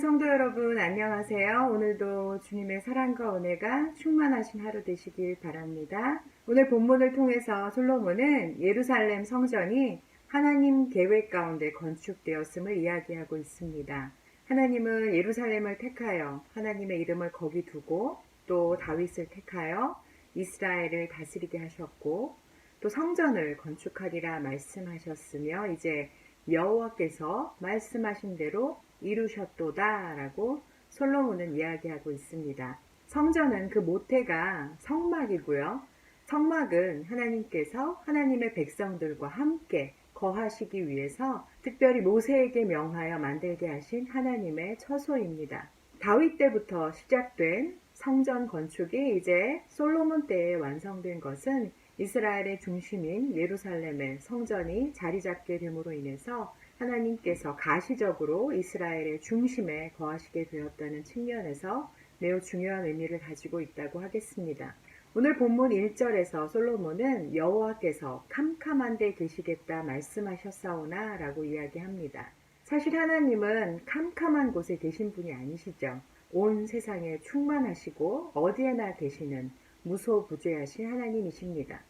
성도 여러분, 안녕하세요. 오늘도 주님의 사랑과 은혜가 충만하신 하루 되시길 바랍니다. 오늘 본문을 통해서 솔로몬은 예루살렘 성전이 하나님 계획 가운데 건축되었음을 이야기하고 있습니다. 하나님은 예루살렘을 택하여 하나님의 이름을 거기 두고 또 다윗을 택하여 이스라엘을 다스리게 하셨고 또 성전을 건축하리라 말씀하셨으며 이제 여호와께서 말씀하신 대로 이루셨도다 라고 솔로몬은 이야기하고 있습니다. 성전은 그 모태가 성막이고요. 성막은 하나님께서 하나님의 백성들과 함께 거하시기 위해서 특별히 모세에게 명하여 만들게 하신 하나님의 처소입니다. 다윗 때부터 시작된 성전 건축이 이제 솔로몬 때에 완성된 것은 이스라엘의 중심인 예루살렘의 성전이 자리 잡게 됨으로 인해서 하나님께서 가시적으로 이스라엘의 중심에 거하시게 되었다는 측면에서 매우 중요한 의미를 가지고 있다고 하겠습니다. 오늘 본문 1절에서 솔로몬은 여호와께서 캄캄한 데 계시겠다 말씀하셨사오나 라고 이야기합니다. 사실 하나님은 캄캄한 곳에 계신 분이 아니시죠. 온 세상에 충만하시고 어디에나 계시는 무소부재하신 하나님이십니다.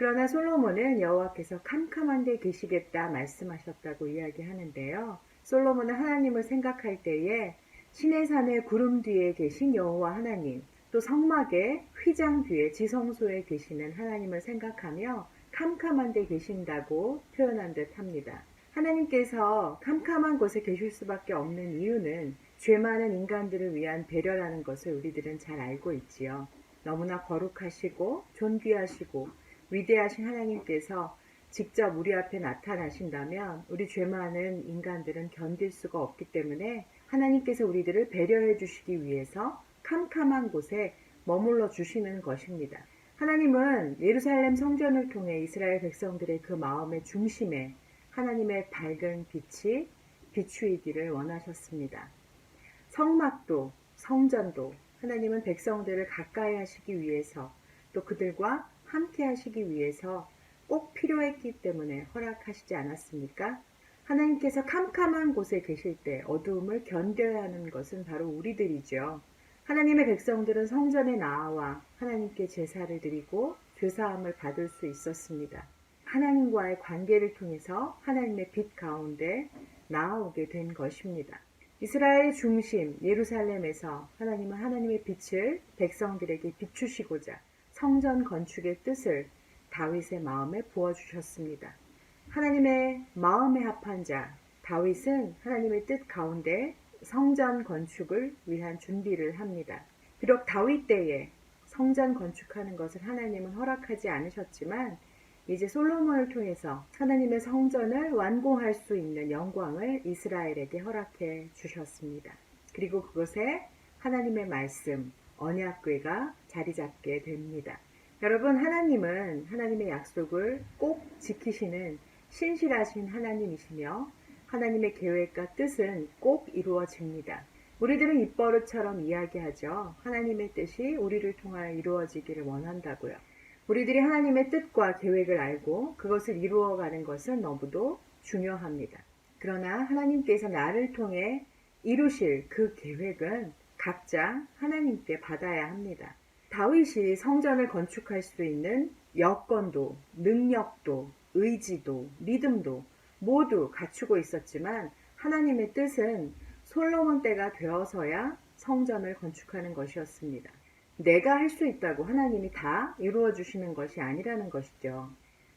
그러나 솔로몬은 여호와께서 캄캄한 데 계시겠다 말씀하셨다고 이야기하는데요. 솔로몬은 하나님을 생각할 때에 시내산의 구름 뒤에 계신 여호와 하나님, 또 성막의 휘장 뒤에 지성소에 계시는 하나님을 생각하며 캄캄한 데 계신다고 표현한 듯 합니다. 하나님께서 캄캄한 곳에 계실 수밖에 없는 이유는 죄 많은 인간들을 위한 배려라는 것을 우리들은 잘 알고 있지요. 너무나 거룩하시고 존귀하시고 위대하신 하나님께서 직접 우리 앞에 나타나신다면 우리 죄 많은 인간들은 견딜 수가 없기 때문에 하나님께서 우리들을 배려해 주시기 위해서 캄캄한 곳에 머물러 주시는 것입니다. 하나님은 예루살렘 성전을 통해 이스라엘 백성들의 그 마음의 중심에 하나님의 밝은 빛이 비추이기를 원하셨습니다. 성막도 성전도 하나님은 백성들을 가까이 하시기 위해서 또 그들과 함께 하시기 위해서 꼭 필요했기 때문에 허락하시지 않았습니까? 하나님께서 캄캄한 곳에 계실 때 어두움을 견뎌야 하는 것은 바로 우리들이죠. 하나님의 백성들은 성전에 나아와 하나님께 제사를 드리고 죄사함을 받을 수 있었습니다. 하나님과의 관계를 통해서 하나님의 빛 가운데 나아오게 된 것입니다. 이스라엘의 중심 예루살렘에서 하나님은 하나님의 빛을 백성들에게 비추시고자 성전 건축의 뜻을 다윗의 마음에 부어주셨습니다. 하나님의 마음에 합한 자 다윗은 하나님의 뜻 가운데 성전 건축을 위한 준비를 합니다. 비록 다윗 때에 성전 건축하는 것을 하나님은 허락하지 않으셨지만 이제 솔로몬을 통해서 하나님의 성전을 완공할 수 있는 영광을 이스라엘에게 허락해 주셨습니다. 그리고 그것에 하나님의 말씀, 언약궤가 자리 잡게 됩니다. 여러분, 하나님은 하나님의 약속을 꼭 지키시는 신실하신 하나님이시며 하나님의 계획과 뜻은 꼭 이루어집니다. 우리들은 입버릇처럼 이야기하죠. 하나님의 뜻이 우리를 통하여 이루어지기를 원한다고요. 우리들이 하나님의 뜻과 계획을 알고 그것을 이루어가는 것은 너무도 중요합니다. 그러나 하나님께서 나를 통해 이루실 그 계획은 각자 하나님께 받아야 합니다. 다윗이 성전을 건축할 수 있는 여건도, 능력도, 의지도, 믿음도 모두 갖추고 있었지만 하나님의 뜻은 솔로몬 때가 되어서야 성전을 건축하는 것이었습니다. 내가 할 수 있다고 하나님이 다 이루어 주시는 것이 아니라는 것이죠.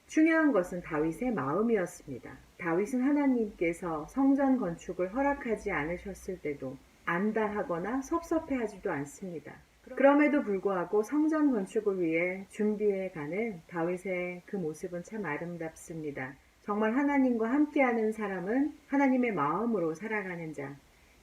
중요한 것은 다윗의 마음이었습니다. 다윗은 하나님께서 성전 건축을 허락하지 않으셨을 때도 안달하거나 섭섭해하지도 않습니다. 그럼에도 불구하고 성전 건축을 위해 준비해가는 다윗의 그 모습은 참 아름답습니다. 정말 하나님과 함께하는 사람은 하나님의 마음으로 살아가는 자.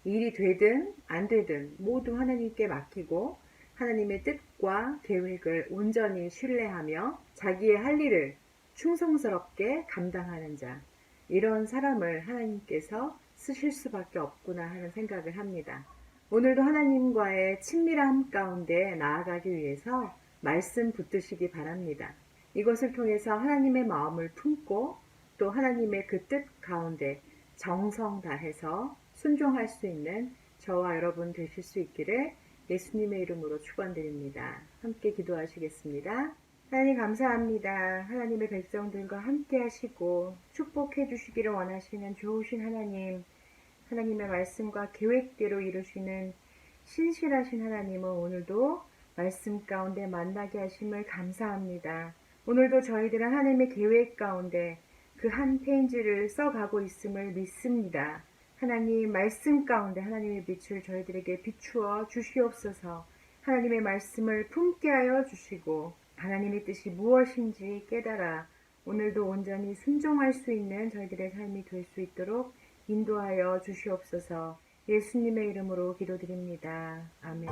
일이 되든 안 되든 모두 하나님께 맡기고 하나님의 뜻과 계획을 온전히 신뢰하며 자기의 할 일을 충성스럽게 감당하는 자. 이런 사람을 하나님께서 쓰실 수밖에 없구나 하는 생각을 합니다. 오늘도 하나님과의 친밀함 가운데 나아가기 위해서 말씀 붙드시기 바랍니다. 이것을 통해서 하나님의 마음을 품고 또 하나님의 그 뜻 가운데 정성 다해서 순종할 수 있는 저와 여러분 되실 수 있기를 예수님의 이름으로 축원드립니다. 함께 기도하시겠습니다. 하나님 감사합니다. 하나님의 백성들과 함께 하시고 축복해 주시기를 원하시는 좋으신 하나님, 하나님의 말씀과 계획대로 이루시는 신실하신 하나님은 오늘도 말씀 가운데 만나게 하심을 감사합니다. 오늘도 저희들은 하나님의 계획 가운데 그 한 페이지를 써가고 있음을 믿습니다. 하나님 말씀 가운데 하나님의 빛을 저희들에게 비추어 주시옵소서. 하나님의 말씀을 품게 하여 주시고 하나님의 뜻이 무엇인지 깨달아 오늘도 온전히 순종할 수 있는 저희들의 삶이 될 수 있도록 인도하여 주시옵소서. 예수님의 이름으로 기도드립니다. 아멘.